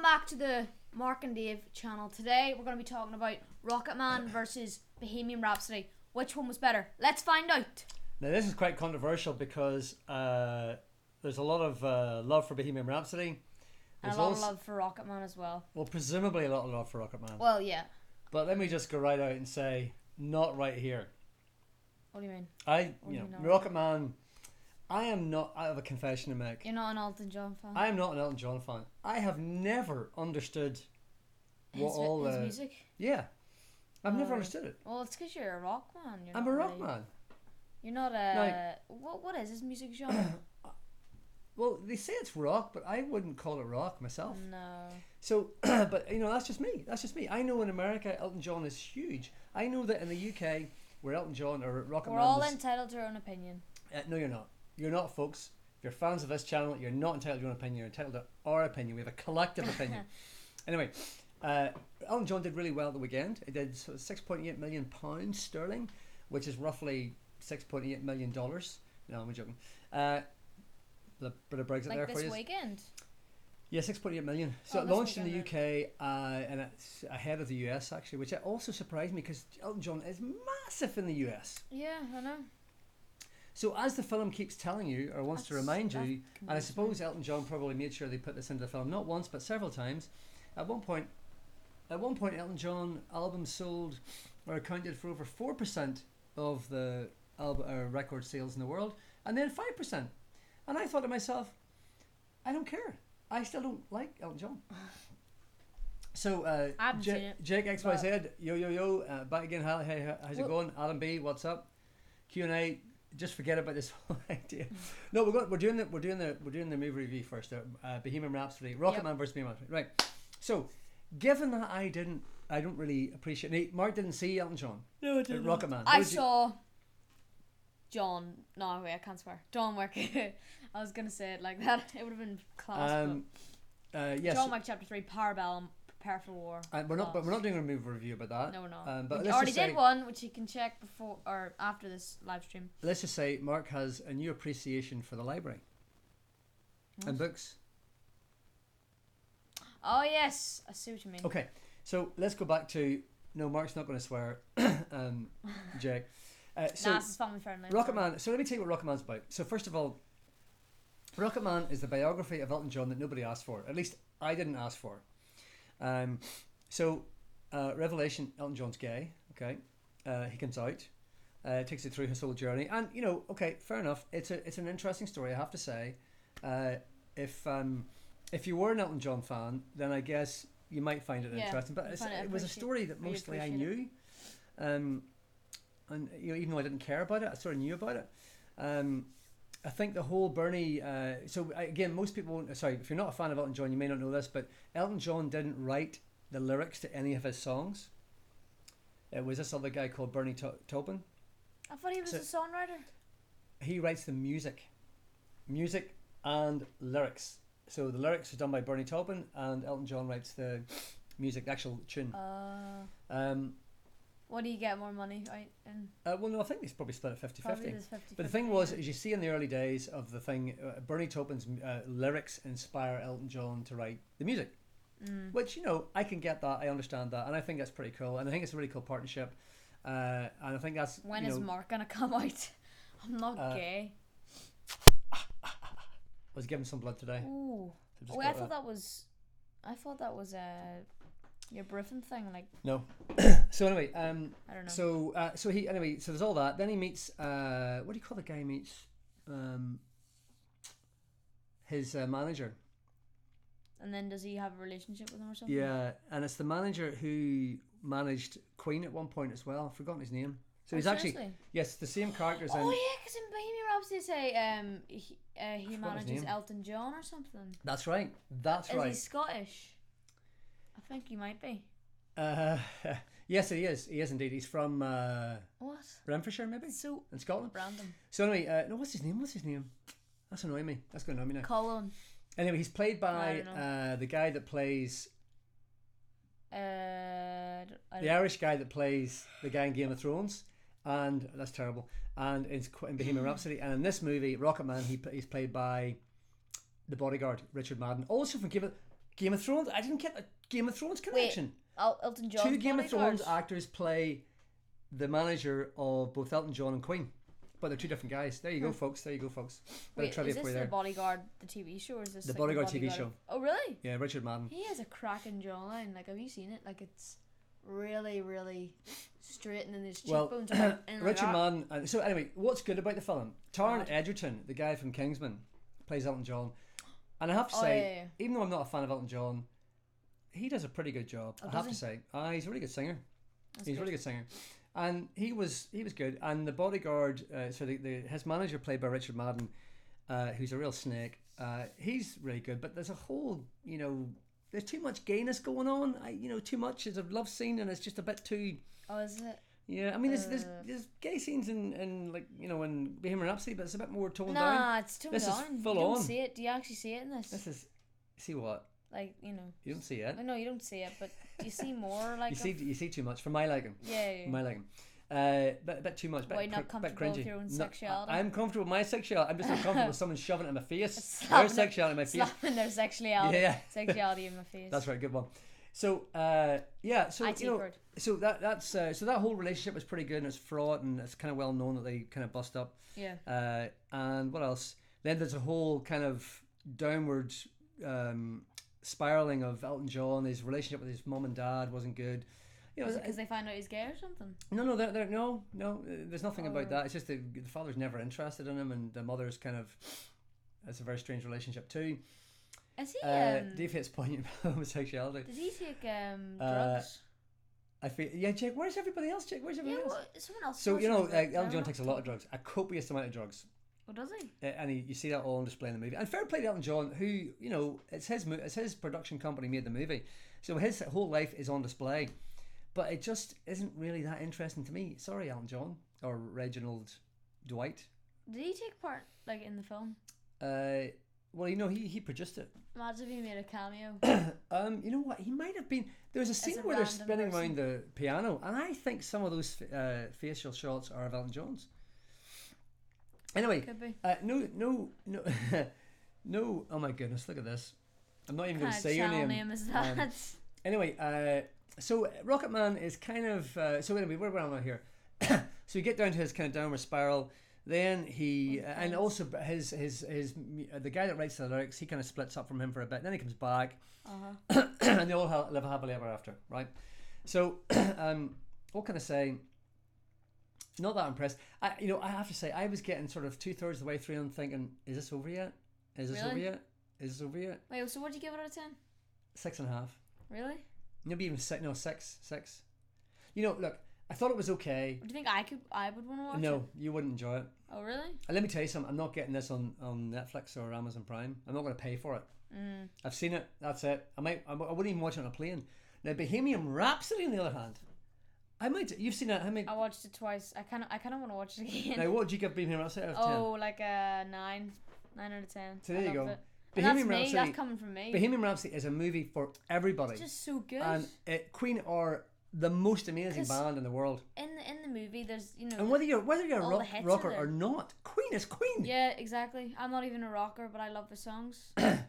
back to the Mark and Dave channel. Today we're going to be talking about Rocketman versus Bohemian Rhapsody. Which one was better? Let's find out. Now this is quite controversial because there's a lot of love for Bohemian Rhapsody. And a lot of love for Rocketman as well. Well, presumably a lot of love for Rocketman. Well, yeah. But let me just go right out and say, not right here. What do you mean? Rocketman, I have a confession to make. You're not an Elton John fan? I am not an Elton John fan. I have never understood his music? Yeah. I've never understood it. Well, it's because you're a rock man. I'm a rock man. You're not a... What is his music genre? Well, they say it's rock, but I wouldn't call it rock myself. No. So, but that's just me. That's just me. I know in America, Elton John is huge. I know that in the UK, where Elton John or Rocketman... We're all entitled to our own opinion. No, you're not. You're not, folks. If you're fans of this channel, you're not entitled to your own opinion. You're entitled to our opinion. We have a collective opinion. Anyway, Elton John did really well at the weekend. He did sort of £6.8 million sterling, which is roughly $6.8 million. No, I'm joking. The bit of Brexit there for you. Like this weekend? Yeah, 6.8 million. So it launched in the UK and it's ahead of the US actually, which also surprised me because Elton John is massive in the US. Yeah, I know. So as the film keeps telling you or wants to remind you, and I suppose Elton John probably made sure they put this into the film not once but several times. At one point Elton John albums sold or accounted for over 4% of the record sales in the world, and then 5%. And I thought to myself, I don't care. I still don't like Elton John. So Jake XYZ, yo, back again. Hey, how's it going? Adam B, what's up? Q&A. Just forget about this whole idea. No, we're doing the movie review first. Bohemian Rhapsody, Rocketman versus Bohemian Rhapsody. Right. So, given that I don't really appreciate. Mark didn't see Elton John. No, I didn't. Rocketman. I saw John. No, wait, I can't swear. John Wick. I was gonna say it like that. It would have been class. Yes. John Wick Chapter 3, Parabellum, Prepare for War. We're not doing a movie review about that. No, we're not. But we already did one, which you can check before or after this live stream. Let's just say Mark has a new appreciation for the library and books. Oh yes, I see what you mean. Okay, so let's go back to Mark's not going to swear. Jake. So it's family friendly. Rocketman. So let me tell you what Rocketman's about. So first of all, Rocketman is the biography of Elton John that nobody asked for. At least I didn't ask for. Revelation: Elton John's gay. Okay, he comes out, takes it through his whole journey, and okay, fair enough. It's an interesting story, I have to say. If you were an Elton John fan, then I guess you might find it interesting. But it was a story that mostly I knew, and even though I didn't care about it, I sort of knew about it. I think the whole Bernie. So again, most people won't. Sorry, if you're not a fan of Elton John, you may not know this, but Elton John didn't write the lyrics to any of his songs. It was this other guy called Bernie Taupin. I thought he was a songwriter. He writes the music and lyrics. So the lyrics are done by Bernie Taupin, and Elton John writes the music, the actual tune. What do you get more money out? Well, no, I think he's probably split it 50-50. But the thing was, as you see in the early days of the thing, Bernie Taupin's lyrics inspire Elton John to write the music. Which, I can get that, I understand that, and I think that's pretty cool, and I think it's a really cool partnership. And I think that's... When is Mark going to come out? I'm not gay. I was given some blood today. Ooh. So I thought that was your Griffin thing, like. No. So anyway, I don't know. So there's all that. Then he meets what do you call the guy he meets? His manager. And then does he have a relationship with him or something? Yeah, and it's the manager who managed Queen at one point as well. I've forgotten his name. So he's seriously? Actually yes, the same characters. Oh yeah, because in Bohemian Rhapsody say he manages Elton John or something. That's right. Is he Scottish? I think he might be. Yes, he is. He is indeed. He's from what? Renfrewshire, maybe. So in Scotland. Random. So anyway, no, what's his name? That's annoying me. That's going to annoy me now. Colin. Anyway, he's played by the guy that plays the Irish guy that plays the guy in Game of Thrones, and that's terrible. And in Bohemian Rhapsody, and in this movie, Rocketman, he's played by the bodyguard Richard Madden, also from Game of Thrones. I didn't get a Game of Thrones connection. Wait, Elton John. 2 Game of Thrones actors play the manager of both Elton John and Queen, but they're 2 different guys. There you go, folks. There you go, folks. Wait, is this the Bodyguard, the TV show, or is this the Bodyguard TV show? Oh, really? Yeah, Richard Madden. He has a cracking jawline. Like, have you seen it? Like, it's really, really straight, and then his cheekbones are Richard Madden. So anyway, what's good about the film? Taron Egerton, the guy from Kingsman, plays Elton John, and I have to say, even though I'm not a fan of Elton John, he does a pretty good job. I have to say, he's a really good singer. He's a really good singer, and he was good. And the Bodyguard, so his manager, played by Richard Madden, who's a real snake. He's really good, but there's a whole, there's too much gayness going on. Too much is a love scene, and it's just a bit too. Oh, is it? Yeah, I mean, there's gay scenes in in Bohemian Rhapsody, but it's a bit more toned down. Nah, it's toned down. This is full you on. Don't see it. Do you actually see it in this? This is. See what? Like, You don't see it. No, you don't see it, but you see more. Like you see too much for my liking. Yeah. My liking. A bit too much. Why not comfortable with your own sexuality? I'm comfortable with my sexuality. I'm just not comfortable with someone shoving it in my face. Their sexuality in my face. Slapping their sexuality in my face. That's right. Good one. So so that whole relationship was pretty good, and it's fraught, and it's kind of well known that they kind of bust up. Yeah. And what else? Then there's a whole kind of downward spiraling of Elton John. His relationship with his mum and dad wasn't good. Because they find out he's gay or something? No, there's nothing about that. It's just the father's never interested in him, and the mother's kind of. It's a very strange relationship too. Is he? Dave hates pointing about homosexuality. Does he take drugs? I feel Jake. Where's everybody else? Jake, where's everybody else? Someone else. So Elton John takes a lot of drugs, a copious amount of drugs. Oh, does he? And you see that all on display in the movie. And fair play to Elton John, who it's his production company made the movie, so his whole life is on display. But it just isn't really that interesting to me. Sorry, Elton John or Reginald Dwight. Did he take part in the film? Well, he produced it. Imagine if he made a cameo. You know what? He might have been. There was a scene where they're spinning around the piano, and I think some of those facial shots are of Elton John's. Anyway, could be. No. No. Oh my goodness! Look at this. I'm not even going to say your name. What name is that? Anyway, so Rocketman is kind of. So anyway, where am I here? So you get down to his kind of downward spiral. Then he and also his the guy that writes the lyrics, he kind of splits up from him for a bit. Then he comes back, and they all live happily ever after, right? So, what can I say? Not that impressed. I have to say, I was getting sort of 2/3 of the way through and thinking, is this over yet? Is this over yet? Is this over yet? Wait, so what did you give it out of 10? 6.5. Really? Maybe even 6. No, 6. Look. I thought it was okay. Do you think I would want to watch it? No, you wouldn't enjoy it. Oh, really? And let me tell you something. I'm not getting this on Netflix or Amazon Prime. I'm not going to pay for it. I've seen it. That's it. I wouldn't even watch it on a plane. Now, Bohemian Rhapsody, on the other hand, I might. You've seen it? How many? I watched it twice. I kind of want to watch it again. Now, what would you give Bohemian Rhapsody out of 10? Oh, like a 9 out of 10. So there you go. Bohemian Rhapsody. That's coming from me. Bohemian Rhapsody is a movie for everybody. It's just so good. And Queen are the most amazing band in the world. In the movie, there's and whether you're a rocker or not, Queen is Queen. Yeah, exactly. I'm not even a rocker, but I love the songs. But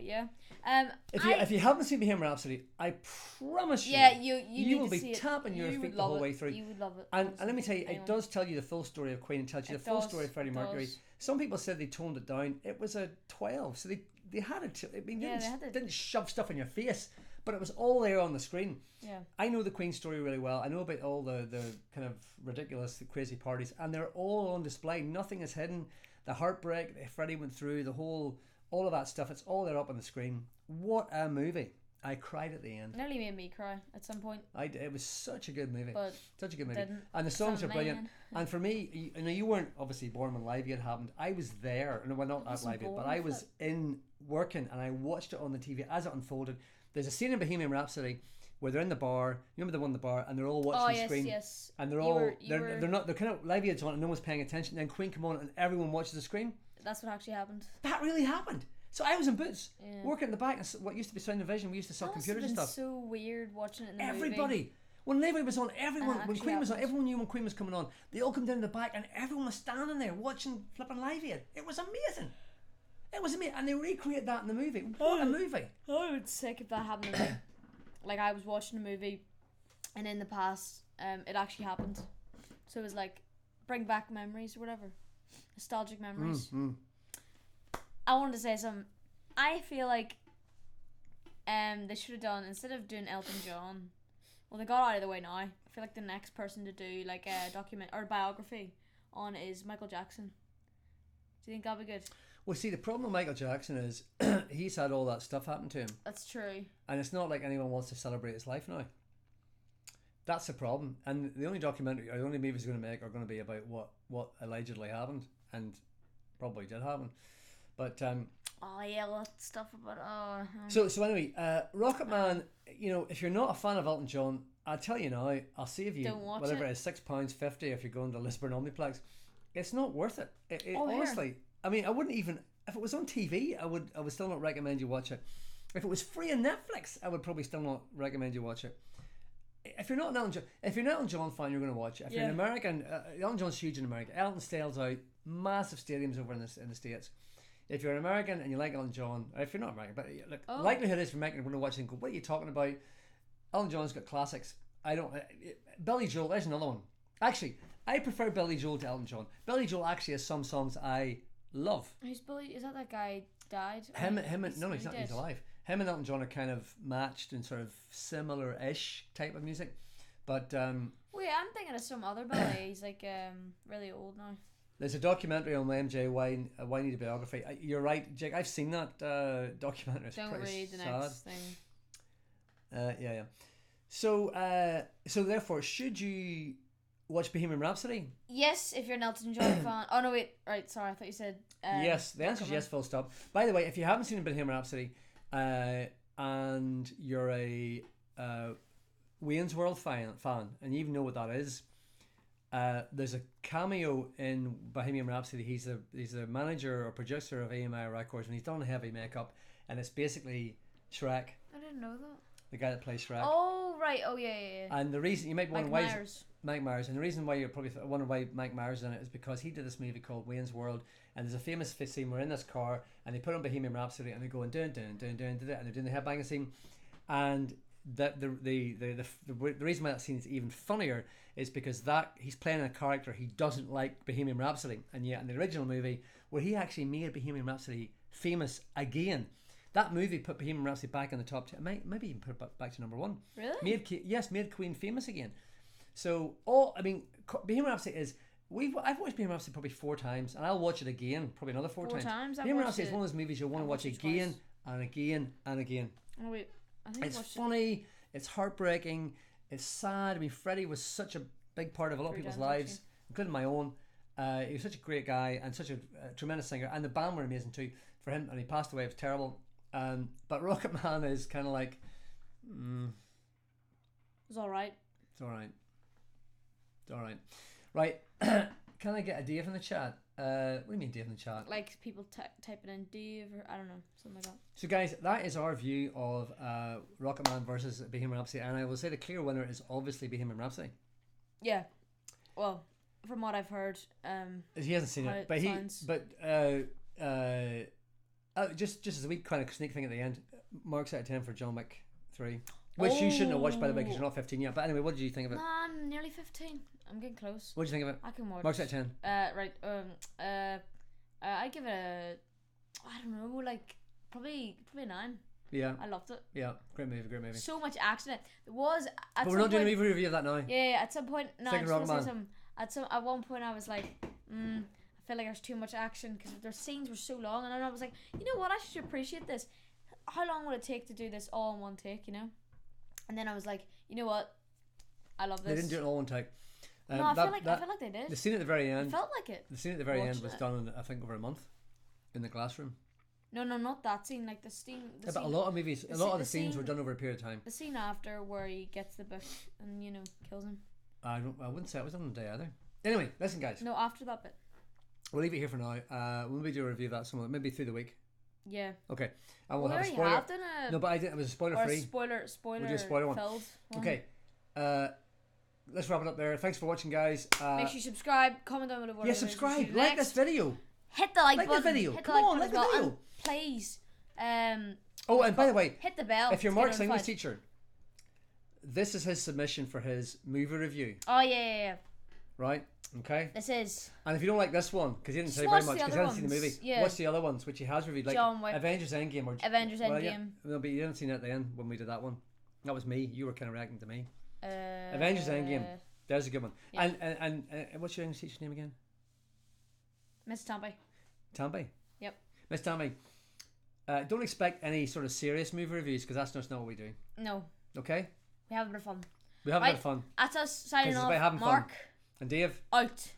yeah. If you haven't seen Bohemian Rhapsody, I promise you. Yeah, you will be tapping your feet the whole way through. You would love it. And let me tell you, it does tell you the full story of Queen. It tells you the full story of Freddie Mercury. Some people said they toned it down. It was a 12, so they had it. I mean, they didn't shove stuff in your face. But it was all there on the screen. Yeah. I know the Queen story really well. I know about all the kind of ridiculous, crazy parties, and they're all on display. Nothing is hidden. The heartbreak that Freddie went through, all of that stuff, it's all there up on the screen. What a movie. I cried at the end. It nearly made me cry at some point. It was such a good movie. But such a good movie. And the songs are brilliant. And for me, you weren't obviously born when Live Aid happened. I was there. No, well, not at Live Aid, but I was in working, and I watched it on the TV as it unfolded. There's a scene in Bohemian Rhapsody where they're in the bar. You remember the one in the bar, and they're all watching the screen. Yes. And they're they're kind of Live Aid's on, and no one's paying attention. Then Queen come on, and everyone watches the screen. That's what actually happened. That really happened. So I was in Boots, working in the back. What used to be Sound and Vision, we used to sell computers and stuff. So weird watching it in the Everybody. movie. When Live Aid was on, when Queen was on, everyone knew when Queen was coming on. They all come down to the back, and everyone was standing there watching flipping Live Aid. It was amazing. It was amazing, and they recreated that in the movie. What a movie! I would sick if that happened to me. Like, I was watching a movie, and in the past, it actually happened. So it was like, bring back memories or whatever, nostalgic memories. I wanted to say something. I feel like they should have done, instead of doing Elton John, well, they got out of the way now. I feel like the next person to do like a document or biography on is Michael Jackson. Do you think that'd be good? Well, see, the problem with Michael Jackson is he's had all that stuff happen to him. That's true. And it's not like anyone wants to celebrate his life now. That's the problem. And the only documentary, or the only movies he's going to make are going to be about what allegedly happened, and probably did happen. But oh yeah, all that stuff about So anyway, Rocketman. You know, if you're not a fan of Elton John, I'll tell you now, I'll save you whatever it is, £6.50 if you're going to Lisburn Omniplex. It's not worth it. Honestly, I mean, I wouldn't even, if it was on TV, I would still not recommend you watch it. If it was free on Netflix, I would probably still not recommend you watch it. If you're not an Elton John fan, you're going to watch it. If you're an American, Elton John's huge in America. Elton sells out massive stadiums over in the States. If you're an American and you like Elton John, or if you're not American, but look, likelihood is for American going to watch it and go, what are you talking about? Elton John's got classics. Billy Joel, there's another one. Actually, I prefer Billy Joel to Elton John. Billy Joel actually has some songs I love. Who's Billy? Is that guy died? No, he's not. He's alive. Him and Elton John are kind of matched in sort of similar-ish type of music, but wait, I'm thinking of some other Billy. He's like really old now. There's a documentary on MJ Wine Need a Biography. You're right, Jake. I've seen that documentary. It's Don't read the sad. next thing. Yeah. So therefore, should you watch Bohemian Rhapsody? Yes, if you're an Elton John fan. Oh no, wait. Right, sorry. I thought you said. Yes, the answer is yes. Full stop. By the way, if you haven't seen Bohemian Rhapsody, and you're a Wayne's World fan, and you even know what that is. There's a cameo in Bohemian Rhapsody. He's the manager or producer of AMI Records, and he's done heavy makeup, and it's basically Shrek. I didn't know that. The guy that plays Shrek. Oh right. Oh yeah. And the reason you might wonder why Mike Myers, and the reason why you're probably wondering why Mike Myers is in it is because he did this movie called Wayne's World, and there's a famous scene. We're in this car, and they put on Bohemian Rhapsody, and they're going dun dun dun dun dun, and they're doing the headbanging scene, and that the reason why that scene is even funnier is because that he's playing a character he doesn't like Bohemian Rhapsody, and yet in the original movie where he actually made Bohemian Rhapsody famous again, that movie put Bohemian Rhapsody back in the top 10, maybe even put it back to number 1. Really? Made Queen famous again. So Bohemian Rhapsody is I've watched Bohemian Rhapsody probably 4 times, and I'll watch it again probably another 4 times. Bohemian Rhapsody is one of those movies you'll want to watch again and again and again. Oh wait. It's funny, it's heartbreaking, it's sad. I mean, Freddie was such a big part of a lot of people's lives, including my own. He was such a great guy and such a tremendous singer, and the band were amazing too for him, and he passed away. It was terrible. But Rocketman is kind of like it's alright. It's alright. Right. Can I get a Dave in the chat? What do you mean Dave in the chat? Like people typing in Dave, or I don't know, something like that. So guys, that is our view of Rocketman versus Bohemian Rhapsody, and I will say the clear winner is obviously Bohemian Rhapsody. Yeah. Well, from what I've heard, he hasn't seen it, but just as a wee kind of sneak thing at the end, marks out of 10 for John Wick 3, which you shouldn't have watched, by the way, because you're not 15 yet. But anyway, what did you think of it? Nah, I'm nearly 15. I'm getting close. What did you think of it? I can watch. Marks out of 10. Right. I give it a, I don't know, like probably a 9. Yeah. I loved it. Yeah, great movie. So much action in it. There was. But we're not doing a movie review of that now. Yeah, at some point. No, at one point I was like, I feel like there's too much action because their scenes were so long, and then I was like, you know what? I should appreciate this. How long would it take to do this all in one take? You know. And then I was like, you know what? I love this. They didn't do it all in one take. No, I feel like they did. The scene at the very end. It felt like it. The scene at the very end was done in, I think, over a month, in the glass room. No, not that scene. Like the scene. But a lot of movies, a lot of the scenes were done over a period of time. The scene after where he gets the book and kills him. I wouldn't say it was done on the day either. Anyway, listen, guys. No, after that bit. We'll leave it here for now. We'll maybe do a review of that somewhere, maybe through the week. Yeah. Okay. And we'll have a spoiler. Have done a, no, but I didn't. It was a spoiler free. Spoiler. We'll do a spoiler one. Filled one. Okay. Let's wrap it up there. Thanks for watching, guys. Make sure you subscribe, comment down below. Yeah, subscribe, like this video. hit the like the button. video. Hit the Come on, button like as the well. video. And please, Oh, and by the way, hit the bell. if you're to get Mark's English notified. teacher, this is his submission for his movie review, Oh yeah. right? Okay. This is And if you don't like this one, because he didn't Just say very watch much, the because he other hasn't seen the movie, ones, yeah. watch the other ones which he has reviewed, like John Wick. Avengers Endgame or Avengers well, yeah, Endgame. no, but you didn't see it at the end when we did that one. That was me. You were kind of reacting to me. Uh, Avengers Endgame. There's a good one. Yeah. And what's your English teacher's name again? Miss Tamby. Tamby. Yep. Miss Tamby. Don't expect any sort of serious movie reviews because that's just not what we do. No, Okay. we have a bit of fun. We have a Right. bit of fun. That's us signing 'Cause it's off. about having fun. Mark And Dave. out.